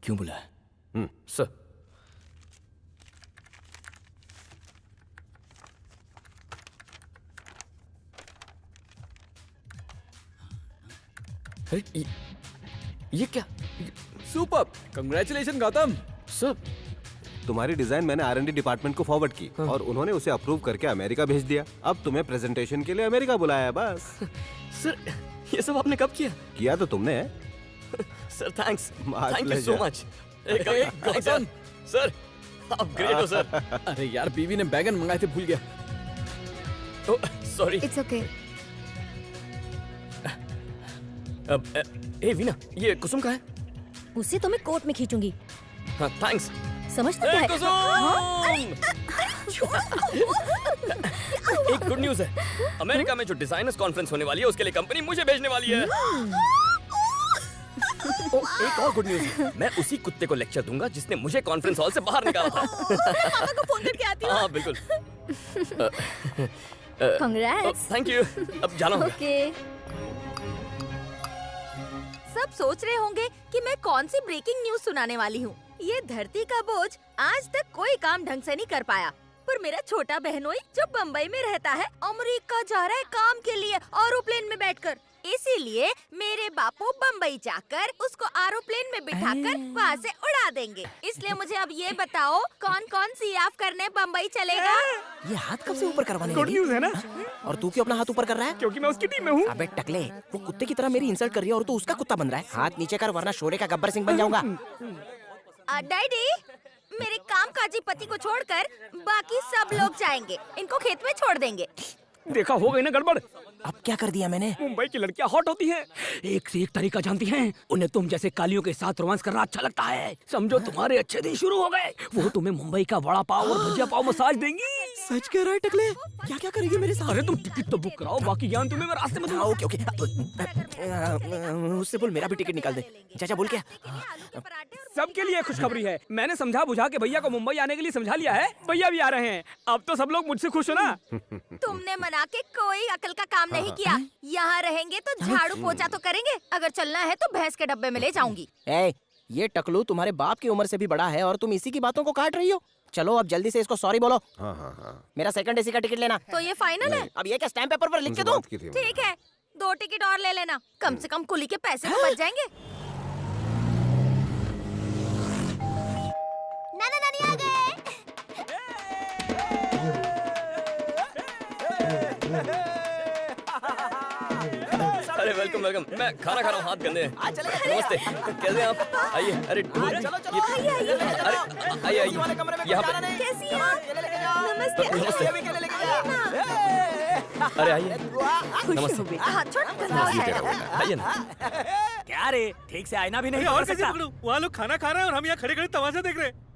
क्यों बुलाया? सर अरे ये क्या? Super, congratulation Gautam. सर तुम्हारी डिजाइन मैंने R&D डिपार्टमेंट को फॉरवर्ड की और उन्होंने उसे अप्रूव करके अमेरिका भेज दिया। अब तुम्हें प्रेजेंटेशन के लिए अमेरिका बुलाया है बस। सर ये सब आपने कब किया? किया तो तुमने है। Sir thanks, My thank you so pleasure. Much. Gautam sir, आप ग्रेट हो सर। अरे यार, बीवी ने बैगन मंगाए थे, भूल गया। सॉरी। It's okay. ए वीना, ये कुसुम का है? उसे तो मैं कोर्ट में खींचूंगी। हाँ थैंक्स। समझता क्या है? कुसुम! एक गुड न्यूज़ है, अमेरिका में जो डिजाइनर्स कॉन्फ्रेंस होने वाली है उसके लिए कंपनी मुझे भेजने वाली है। एक और गुड न्यूज़ है, मैं उसी कुत्ते को लेक्चर दूंगा जिसने मुझे कॉन्फ्रेंस हॉल से बाहर निकाला था। पापा को फोन करके आती हूँ। हाँ बिल्कुल। कांग्रेट्स। थैंक यू, अब जाना होगा। ओके। सब सोच रहे होंगे कि मैं कौन सी ब्रेकिंग न्यूज सुनाने वाली हूँ। ये धरती का बोझ आज तक कोई काम ढंग से नहीं कर पाया, पर मेरा छोटा बहनोई जो बम्बई में रहता है अमेरिका जा रहा है काम के लिए एरोप्लेन में बैठकर। इसीलिए मेरे बापू बम्बई जाकर उसको एरोप्लेन में बिठाकर वहाँ से उड़ा देंगे। इसलिए मुझे अब ये बताओ कौन कौन सी याफ करने बम्बई चलेगा? ये हाथ कब से ऊपर करवाने गुड लगी? न्यूज है ना, और तू क्यों अपना हाथ ऊपर कर रहा है? क्योंकि मैं उसकी टीम में हूँ। अबे टकले, वो कुत्ते की तरह मेरी इंसल्ट कर रही है और तू उसका कुत्ता बन रहा है। हाथ नीचे कर वरना शोरे का गब्बर सिंह बन जाऊंगा। डैडी, मेरे कामकाजी पति को छोड़कर बाकी सब लोग जाएंगे, इनको खेत में छोड़ देंगे। देखा हो गई ना गड़बड़। अब क्या कर दिया मैंने? मुंबई की लड़कियां हॉट होती हैं, एक से एक तरीका जानती हैं। उन्हें तुम जैसे कालियों के साथ रोमांस करना अच्छा लगता है। समझो तुम्हारे अच्छे दिन शुरू हो गए। वो तुम्हें मुंबई का वड़ा पाव और भुजिया पाव मसाज देंगी। सच कह रहा है टकले? क्या क्या करेगी मेरे साथ? अरे तुम टिकट तो बुक कराओ, बाकी ज्ञान तुम्हें मैं रास्ते में दूंगा। Okay okay. उससे बोल मेरा भी टिकट निकाल दे। चाचा बोल क्या? सबके लिए खुशखबरी है। मैंने समझा बुझा के भैया को मुंबई आने के लिए समझा लिया है। भैया भी आ रहे हैं। अब तो सब लोग मुझसे खुश हो ना। तुमने मना के कोई अकल का काम नहीं किया। यहाँ रहेंगे तो झाड़ू पोछा तो करेंगे। अगर चलना है तो भैंस के डब्बे में ले जाऊंगी। ए, ये टकलू तुम्हारे बाप की उम्र से भी बड़ा है और तुम इसी की बातों को काट रही हो। चलो अब जल्दी से इसको सॉरी बोलो। मेरा सेकंड एसी का टिकट लेना। तो ये फाइनल है? अब ये क्या स्टैम्प पेपर पर लिख के दूं? ठीक है, 2 टिकट और ले लेना, कम से कम कुली के पैसे तो बच जाएंगे। नाना नानी आ गए। अरे वेलकम वेलकम, मैं खाना खा रहा हूँ, हाथ गंदे हैं। नमस्ते, कैसे हैं आप? आइए। अरे आइए यहाँ पे। कैसी हैं आप? नमस्ते। अरे आइए, नमस्ते। हाथ छोड़, गंदा है। आइए ना। क्या रे, ठीक से आईना भी नहीं और कैसे पकड़ूं? वहाँ लोग खाना खा रहे हैं और हम यहाँ खड़े खड़े तमाशा देख रहे हैं।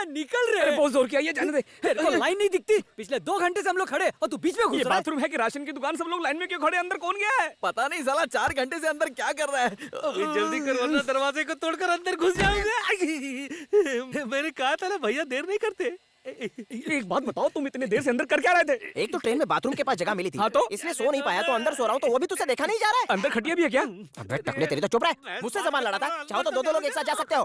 निकल रहे। बहुत जोर किया, ये जाने दे। तो लाइन नहीं दिखती। पिछले 2 घंटे से हम लोग खड़े और तू बीच में घुस रहा है। ये बाथरूम है कि राशन की दुकान? सब लोग लाइन में क्यों खड़े? अंदर कौन गया है? पता नहीं साला 4 घंटे से अंदर क्या कर रहा है। जल्दी कर वरना दरवाजे को तोड़कर अंदर घुस जाओगे। मैंने कहा था ना भैया, देर नहीं करते। एक बात बताओ, तुम इतने देर से अंदर कर क्या रहे थे? एक तो ट्रेन में बाथरूम के पास जगह मिली थी। हाँ तो? इसलिए सो नहीं पाया तो अंदर सो रहा हूँ। तो वो भी तुझसे देखा नहीं जा रहा है? अंदर खटिया भी है क्या? अबे टकले, तेरी तो चुप रहे। मुझसे जबान लड़ा था। चाहो तो 2-2 लोग एक साथ जा सकते हो।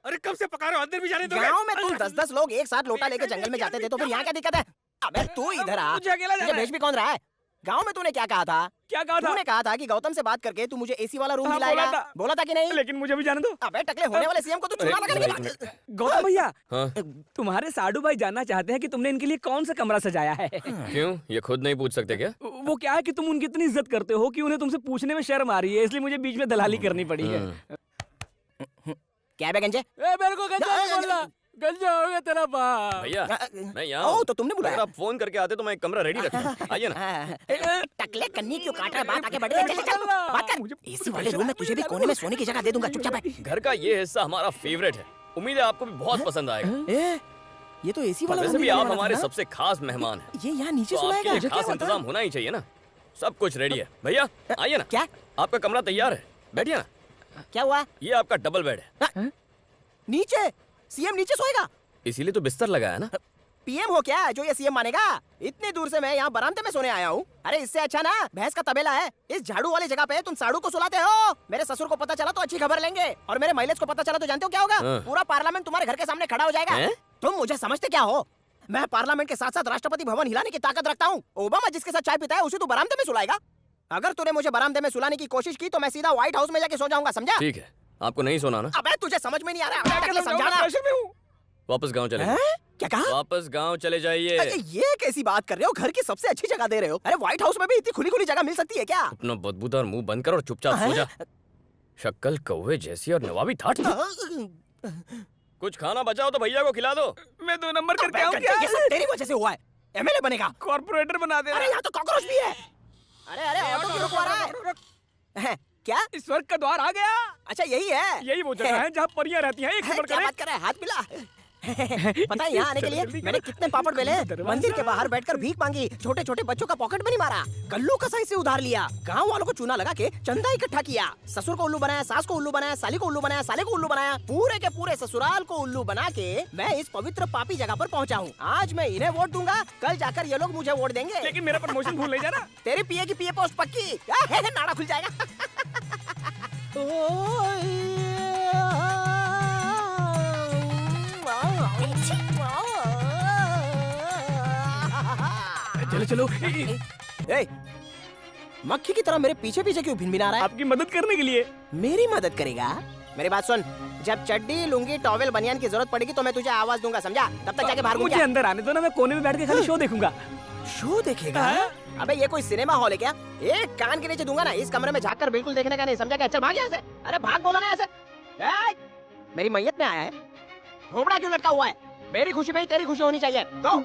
अरे कब से पका रहे हो? अंदर भी जाने दो। गाँव में तुम 10-10 लोग एक साथ लोटा लेके जंगल में जाते थे, तो फिर यहाँ क्या दिक्कत है? अबे तू इधर आ। मुझे अकेला जाना तुझे है। भेज भी कौन रहा है? गाँव में तूने क्या कहा था? क्या कहा था? तूने कहा था कि गौतम से बात करके तू मुझे एसी वाला रूम हाँ, दिलाएगा। बोला था कि नहीं? लेकिन मुझे भी जाने दो। अबे टकले, होने वाले सीएम को तू चुना लगा लेके। गौतम भैया, हाँ? तुम्हारे साडू भाई जानना चाहते हैं कि तुमने इनके लिए कौन सा कमरा सजाया है। क्यों, ये खुद नहीं पूछ सकते क्या? वो क्या है कि तुम उनकी इतनी इज्जत करते हो कि उन्हें तुमसे पूछने में शर्म आ रही है, इसलिए मुझे बीच में दलाली करनी पड़ी है। क्या बे गंजे? मेरे को गंजा बोलना। गंजा हो गया तेरा बाप। भैया मैं यहाँ ओ, हूँ। तो तुमने बुलाया? अगर आप फोन करके आते तो मैं एक कमरा रेडी रखता। आइए ना। टकले, कन्नी क्यों काट रहा है? बात आगे बढ़ रही है। चल चल बात कर। एसी वाले रूम में तुझे भी कोने में सोने की जगह दे दूंगा। चुपचाप बैठ। घर का ये हिस्सा हमारा फेवरेट है, उम्मीद है आपको भी बहुत पसंद आएगा। ये तो एसी वाला वैसे रूम भी ही आप वाला था हमारे ना? सबसे खास मेहमान हैं, ये यहाँ नीचे तो आपके सोएगा? लिए खास इंतजाम होना ही चाहिए ना। सब कुछ रेडी है। भैया आइए ना। क्या? आपका कमरा तैयार है, बैठिए ना। क्या हुआ? ये आपका डबल बेड है। नीचे? सीएम नीचे सोएगा? इसीलिए तो बिस्तर लगाया ना। पीएम हो क्या जो ये सीएम मानेगा? इतनी दूर से मैं यहाँ बरामदे में सोने आया हूँ। अरे इससे अच्छा ना भैंस का तबेला है। इस झाड़ू वाली जगह पे तुम साड़ू को सुलाते हो। मेरे ससुर को पता चला तो अच्छी खबर लेंगे, और मेरे माइलेज को पता चला तो जानते हो क्या होगा? पूरा पार्लियामेंट तुम्हारे घर के सामने खड़ा हो जाएगा। तुम मुझे समझते क्या हो? मैं पार्लियामेंट के साथ साथ राष्ट्रपति भवन हिलाने की ताकत रखता हूँ। ओबामा जिसके साथ चाय पीता है उसे तू बरामदे में सुलाएगा? अगर तूने मुझे बरामदे में सुलाने की कोशिश की तो मैं सीधा व्हाइट हाउस में जाके सो जाऊंगा, समझा? ठीक है, आपको नहीं सोना ना? अबे तुझे समझ में नहीं आ रहा, समझाना। वापस गांव चले। क्या कहा? वापस गांव चले जाइए। अरे ये कैसी बात कर रहे हो? घर की सबसे अच्छी जगह दे रहे हो। अरे व्हाइट हाउस में भी इतनी खुली खुली जगह मिल सकती है क्या? अपना बदबूदार मुंह बंद कर और चुपचाप सो जा। शक्ल कौवे जैसी और नवाबी ठाठ। कुछ खाना बचाओ तो भैया को खिला दो। मैं 2 नंबर करके आऊँ ये क्या? सब तेरी वजह से हुआ है। एमएलए बनेगा। कॉर्पोरेटर बना दे। अरे यहाँ तो कॉकरोच भी है। अरे ऑटो क्यों रुकवा रहा है? क्या? स्वर्ग का द्वार आ गया। अच्छा यही है? यही वो जगह है जहाँ परियां रहती हैं। एक नंबर क्या करे। बात कर रहा है? हाथ मिला। पता है यहाँ आने के लिए मैंने कितने पापड़ बेले? मंदिर के बाहर बैठकर भीख मांगी, छोटे छोटे बच्चों का पॉकेट मनी मारा, कल्लू कसाई से उधार लिया, गांव वालों को चूना लगा के चंदा इकट्ठा किया, ससुर को उल्लू बनाया, सास को उल्लू बनाया, साली को उल्लू बनाया, साले को उल्लू बनाया, पूरे के पूरे ससुराल को उल्लू बना के मैं इस पवित्र पापी जगह पर पहुंचा हूँ। आज मैं इन्हें वोट दूंगा, कल जाकर ये लोग मुझे वोट देंगे। लेकिन मेरा प्रमोशन भूल नहीं जाना। तेरी पीए की पीए पोस्ट पक्की। नाड़ा खुल जाएगा। चलो चलो। ए, मक्खी की तरह मेरे पीछे पीछे क्यों भिनभिना रहा है? आपकी मदद करने के लिए। मेरी मदद करेगा? मेरी बात सुन, जब चड्डी लुंगी टॉवेल बनियान की जरूरत पड़ेगी तो मैं तुझे आवाज दूंगा, समझा? तब तक जाके बाहर घूम मुझे जा। अंदर आने दो ना, मैं कोने में बैठ के खाली शो देखूंगा। शो देखेगा? अबे ये कोई सिनेमा हॉल है क्या? एक कान के नीचे दूंगा ना, इस कमरे में झाँक बिल्कुल देखने का नहीं, समझा क्या? चल भाग यहाँ से। अरे भाग बोला ना ऐसे। मेरी मैयत में आया है, घोमड़ा क्यों लटका हुआ है? मेरी खुशी पे ही तेरी खुशी होनी चाहिए। गो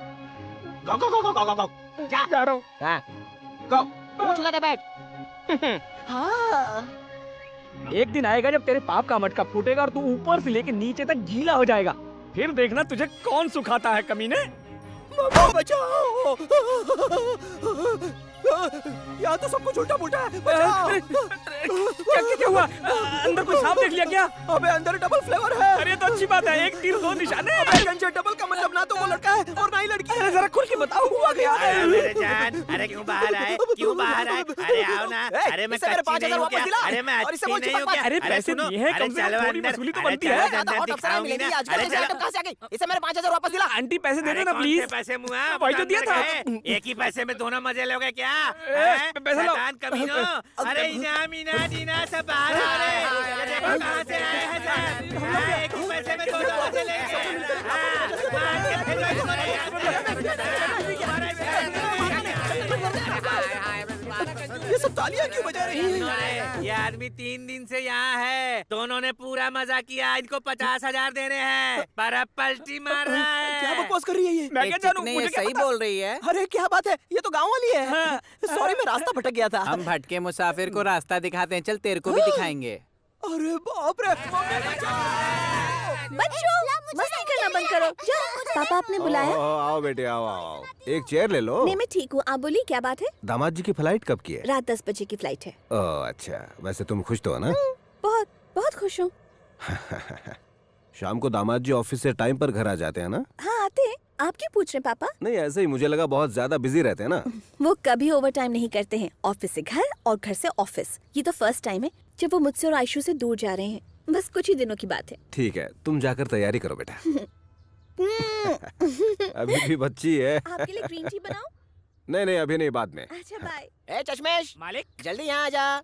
गो गो गो गो गो गो। जा रहा हूँ। हाँ गो, पूछ लगा बैठ। हाँ एक दिन आएगा जब तेरे पाप का मटका फूटेगा और तू ऊपर से लेके नीचे तक गीला हो जाएगा। फिर देखना तुझे कौन सुखाता है कमीने। मम्मा बचाओ। यहाँ तो सब कुछ उल्टा पुल्टा है, बचाओ। क्या हुआ? अंदर कोई सांप देख लिया क्या? अबे अंदर डबल फ्लेवर है। अरे तो अच्छी बात है, एक तीर 2 निशाने। अबे गंजे डबल का मतलब ना तो वो लड़का है और ना ही लड़की है। अरे जरा खुल के बताओ हुआ क्या? अरे मेरे जान, अरे क्यों बाहर आए? क्यों बाहर आए? अरे आओ ना। अरे मैं इससे मेरे कच्ची 5,000 नहीं हूँ वापस क्या? दिला। अरे मैं और इससे अच्छी बोल नहीं चिपक हूँ मत। क्या? अरे अरे पैसे सुनो, दिए हैं, अरे कम से कम चलो थोड़ी अंदर। वसूली तो अरे बनती चलो है। अंदर बहुत दिखाओ अफसरानी भी मिलेगी ना। आज। अरे ऐसी आइटम कहाँ से आ गई? इसे मेरे 5,000 वापस दिला। आंटी पैसे दे अरे देना कौन प्लीज। से पैसे मुआ? भाई तो दिया था। एक ही पैसे में दोनों मजे लोगे क्या? पैसे लो। शैतान कमीनो। अरे इनाम इना दीना सब बाहर आ रहे। ये देखो कहाँ से आए हैं सब। हाँ, एक ही पैसे में दोनों मजे लेंगे। हाँ, मार के भेजो इसको रे यहाँ से। ये सब तालियां क्यों बजा रही हैं? अरे, ये आदमी 3 दिन से यहाँ है। दोनों ने पूरा मजा किया। इनको 50,000 देने हैं, पर अब पलटी मार रहा है। क्या बकवास कर रही है ये? मैं क्या जानूं? मुझे क्या सही पता? बोल रही है। अरे क्या बात है, ये तो गांव वाली है। सॉरी मैं रास्ता भटक गया था। हम भटके मुसाफिर को रास्ता दिखाते हैं, चल तेरे को भी दिखाएंगे। अरे बाप रे। बच्चों मस्ती करना बंद करो। जाओ, पापा आपने बुलाया? आओ बेटे, आओ आओ। एक चेयर ले लो। नहीं मैं ठीक हूँ, आप बोलिए क्या बात है? दामाद जी की फ्लाइट कब की है? रात 10 बजे की फ्लाइट है। ओह अच्छा, वैसे तुम खुश तो हो ना? बहुत बहुत खुश हूँ। शाम को दामाद जी ऑफिस से टाइम पर घर आ जाते हैं ना? हाँ आते हैं। आप क्यों पूछ रहे हैं पापा? नहीं ऐसे ही, मुझे लगा बहुत ज्यादा बिजी रहते हैं ना। वो कभी ओवर टाइम नहीं करते हैं। ऑफिस से घर और घर से ऑफिस। ये तो फर्स्ट टाइम है जब वो मुझसे और आयशु से दूर जा रहे हैं। बस कुछ ही दिनों की बात है। ठीक है, तुम जाकर तैयारी करो बेटा। अभी भी बच्ची है। आपके लिए ग्रीन टी बनाऊं? नहीं नहीं, अभी नहीं, बाद में। अच्छा बाय। ए चश्मेश, मालिक। जल्दी यहाँ आ जा।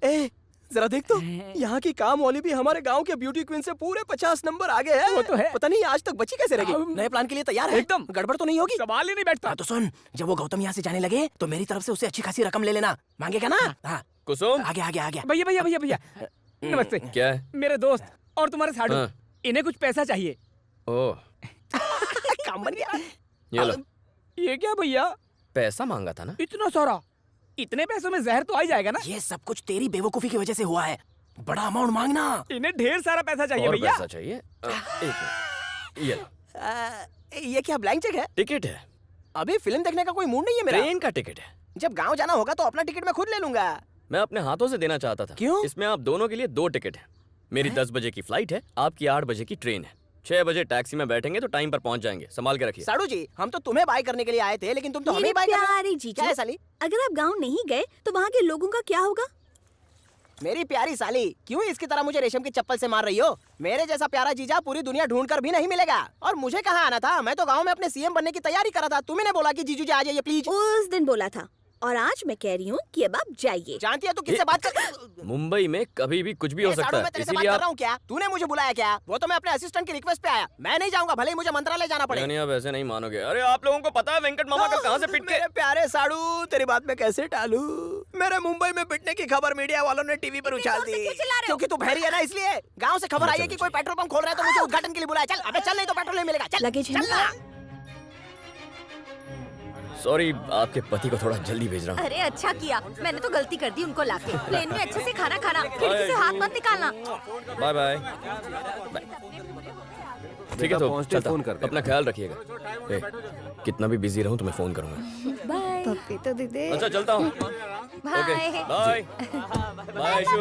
ए जरा देख तो, यहाँ की काम वाली भी हमारे गांव के ब्यूटी क्वीन से पूरे 50 नंबर आगे है। वो तो है। पता नहीं आज तक बची कैसे रहेगी। नए प्लान के लिए तैयार है? एकदम। गड़बड़ तो नहीं होगी? सवाल ही नहीं बैठता। हाँ तो सुन, जब वो गौतम यहाँ से जाने लगे तो मेरी तरफ से उसे अच्छी खासी रकम ले लेना। मांगेगा ना? हाँ कुसुम, आगे आगे आगे। भैया भैया भैया भैया नमस्ते। क्या है? मेरे दोस्त और तुम्हारे साड़ू, हाँ। इन्हें कुछ पैसा चाहिए। ओह, काम बन गया। ये लो। ये क्या भैया, पैसा मांगा था ना? इतना सारा? इतने पैसों में जहर तो आ ही जाएगा ना? ये सब कुछ तेरी बेवकूफी की वजह से हुआ है। बड़ा अमाउंट मांगना। इन्हें ढेर सारा पैसा चाहिए और भैया। पैसा चाहिए? एक मिनट, ये लो। ये क्या ब्लैंक चेक है? टिकट है, अभी फिल्म देखने का कोई मूड नहीं है मेरा। ट्रेन का टिकट है। जब गांव जाना होगा तो अपना टिकट मैं खुद ले लूंगा। मैं अपने हाथों से देना चाहता था। क्यों? इसमें आप दोनों के लिए 2 टिकट है। मेरी 10 बजे की फ्लाइट है, आपकी 8 बजे की ट्रेन है। 6 बजे टैक्सी में बैठेंगे तो टाइम पर पहुंच जाएंगे। संभाल के रखिए। साड़ू जी, हम तो तुम्हें बाय करने के लिए आए थे, लेकिन तुम तो हमें मेरे बाय कर रहे हो। प्यारे जीजू, क्या है साली? अगर आप गांव नहीं गए तो वहाँ के लोगों का क्या होगा? मेरी प्यारी साली, क्यों इसकी तरह मुझे रेशम की चप्पल से मार रही हो? मेरे जैसा प्यारा जीजा पूरी दुनिया ढूंढ कर भी नहीं मिलेगा। और मुझे कहाँ आना था? मैं तो गांव में अपने सीएम बनने की तैयारी कर रहा था। तुम्ही ने बोला कि जीजू जी आ जाइए प्लीज। उस दिन बोला था, और आज मैं कह रही हूँ कि अब आप जाइए। जानती है तू किससे बात कर? मुंबई में कभी भी कुछ भी हो सकता है, मैं तेरे से बात इसीलिए कर आप रहा हूँ क्या? तूने मुझे बुलाया क्या? वो तो मैं अपने असिस्टेंट की रिक्वेस्ट पे आया। मैं नहीं जाऊंगा, भले ही मुझे मंत्रालय जाना पड़े। नहीं, आप ऐसे नहीं मानोगे। अरे आप लोगों को पता है वेंकट मामा कल कहाँ से पिट के? मेरे प्यारे साड़ू, तेरी बात मैं कैसे टालूं? मेरे मुंबई में पिटने की खबर मीडिया वालों ने टीवी पर उछाल दी। क्योंकि तू बहरी है ना, इसलिए। गांव से खबर आई है कि कोई पेट्रोल पंप खोल रहा है, तो मुझे उद्घाटन के लिए बुलाया। चल, अबे चल, नहीं तो पेट्रोल नहीं मिलेगा। चल, लगेज है चल ना। सॉरी, आपके पति को थोड़ा जल्दी भेज रहा हूँ। अरे अच्छा किया, मैंने तो गलती कर दी उनको लाके। प्लेन में अच्छे से खाना खाना, खिड़की से हाथ मत निकालना। Bye bye. ठीक है, तो पहुंचते चलता फोन हूँ। कर देना। अपना ख्याल रखिएगा। ए, कितना भी बिजी रहूं तो मैं फोन करूंगा। बाय। पप्पी तो दे दे। अच्छा, चलता हूँ। Bye. Okay, bye bye Ayshu.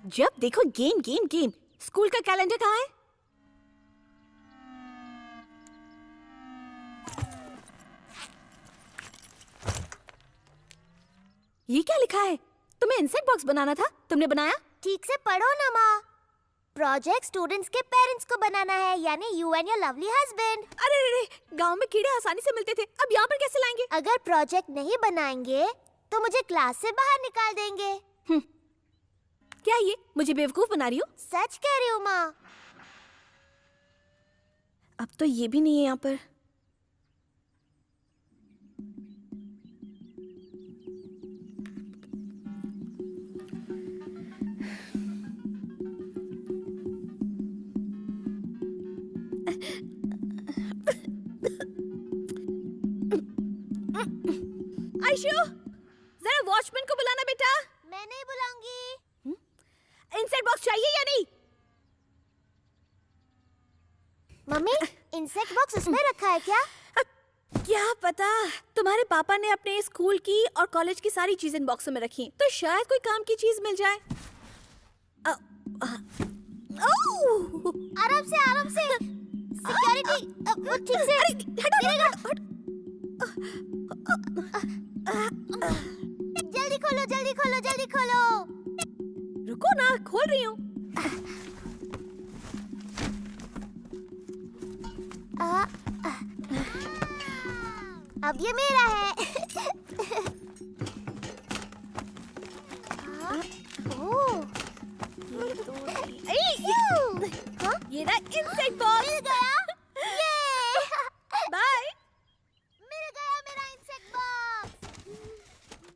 जब देखो गेम गेम गेम। स्कूल का कैलेंडर कहाँ है? ये क्या लिखा है? तुम्हें इंसेक्ट बॉक्स बनाना था, तुमने बनाया? ठीक से पढ़ो ना माँ। प्रोजेक्ट स्टूडेंट्स के पेरेंट्स को बनाना है, यानी you and your lovely husband. अरे रे रे, गांव में कीड़े आसानी से मिलते थे, अब यहाँ पर कैसे लाएंगे? अगर प्रोजेक्ट नहीं बनाएंगे तो मुझे क्लास से बाहर निकाल देंगे। क्या ये मुझे बेवकूफ बना रही हो? सच कह रही हूँ माँ। अब तो ये भी नहीं है यहाँ पर। आयशु, जरा वॉचमैन को बुलाना बेटा। मैं नहीं बुलाऊंगी। इंसेक्ट बॉक्स चाहिए या नहीं? मम्मी, इंसेक्ट बॉक्स उसमें रखा है क्या? क्या पता, तुम्हारे पापा ने अपने स्कूल की और कॉलेज की सारी चीजें बॉक्सों में रखी, तो शायद कोई काम की चीज मिल जाए। आराम से, आराम से। सिक्योरिटी, वो ठीक से। अरे गिरेगा। जल्दी खोलो, जल्दी खोलो, जल्दी खोलो। रुको ना, खोल रही हूँ। अब ये मेरा है। ये रहा इंसेक्ट बॉक्स। मिल गया।